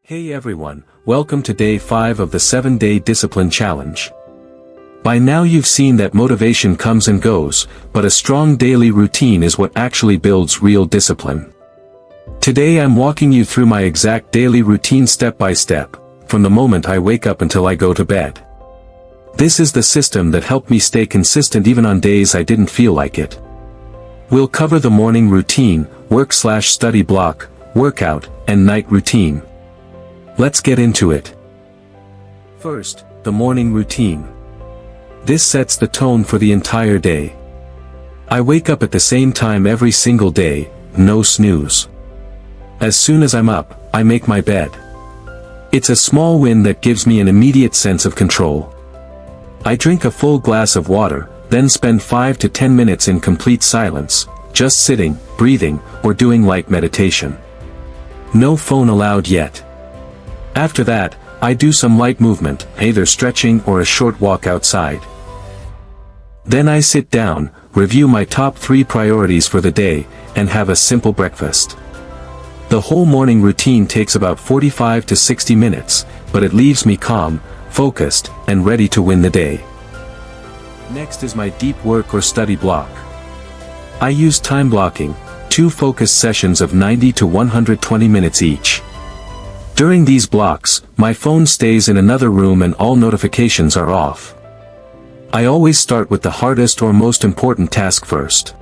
Hey everyone, welcome to day 5 of the 7-day discipline challenge. By now you've seen that motivation comes and goes, but a strong daily routine is what actually builds real discipline. Today I'm walking you through my exact daily routine step by step, from the moment I wake up until I go to bed. This is the system that helped me stay consistent even on days I didn't feel like it. We'll cover the morning routine, work/study block, workout, and night routine. Let's get into it. First, the morning routine. This sets the tone for the entire day. I wake up at the same time every single day, no snooze. As soon as I'm up, I make my bed. It's a small win that gives me an immediate sense of control. I drink a full glass of water, then spend 5 to 10 minutes in complete silence, just sitting, breathing, or doing light meditation. No phone allowed yet. After that, I do some light movement, either stretching or a short walk outside. Then I sit down, review my top 3 priorities for the day, and have a simple breakfast. The whole morning routine takes about 45 to 60 minutes, but it leaves me calm, focused, and ready to win the day. Next is my deep work or study block. I use time blocking, 2 focused sessions of 90 to 120 minutes each. During these blocks, my phone stays in another room and all notifications are off. I always start with the hardest or most important task first.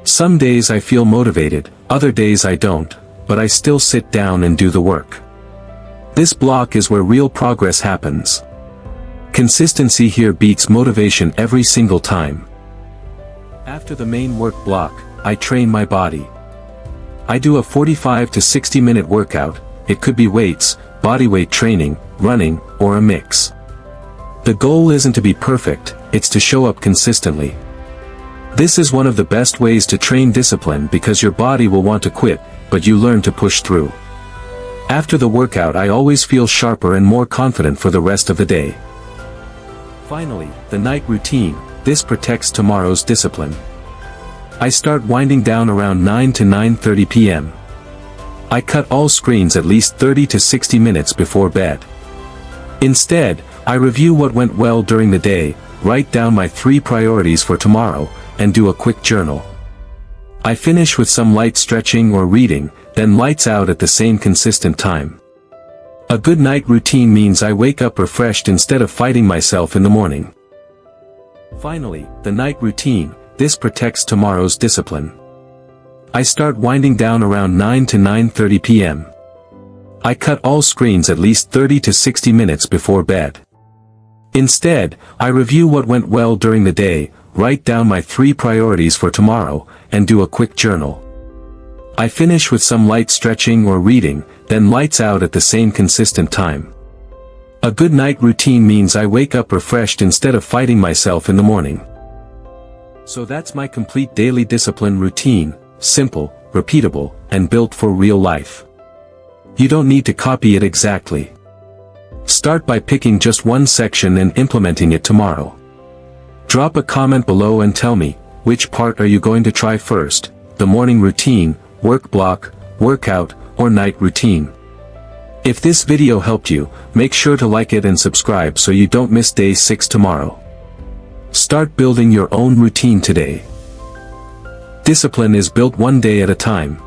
Some days I feel motivated, other days I don't, but I still sit down and do the work. This block is where real progress happens. Consistency here beats motivation every single time. After the main work block, I train my body. I do a 45 to 60 minute workout. It could be weights, bodyweight training, running, or a mix. The goal isn't to be perfect, it's to show up consistently. This is one of the best ways to train discipline because your body will want to quit, but you learn to push through. After the workout I always feel sharper and more confident for the rest of the day. Finally, the night routine. This protects tomorrow's discipline. I start winding down around 9 to 9:30 p.m. I cut all screens at least 30 to 60 minutes before bed. Instead, I review what went well during the day, write down my 3 priorities for tomorrow, and do a quick journal. I finish with some light stretching or reading, then lights out at the same consistent time. A good night routine means I wake up refreshed instead of fighting myself in the morning. Finally, the night routine. This protects tomorrow's discipline. I start winding down around 9 to 9:30 p.m. I cut all screens at least 30 to 60 minutes before bed. Instead, I review what went well during the day, write down my 3 priorities for tomorrow, and do a quick journal. I finish with some light stretching or reading, then lights out at the same consistent time. A good night routine means I wake up refreshed instead of fighting myself in the morning. So that's my complete daily discipline routine. Simple, repeatable, and built for real life. You don't need to copy it exactly. Start by picking just one section and implementing it tomorrow. Drop a comment below and tell me, which part are you going to try first, the morning routine, work block, workout, or night routine? If this video helped you, make sure to like it and subscribe so you don't miss day 6 tomorrow. Start building your own routine today. Discipline is built one day at a time.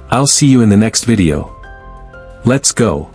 I'll see you in the next video. Let's go.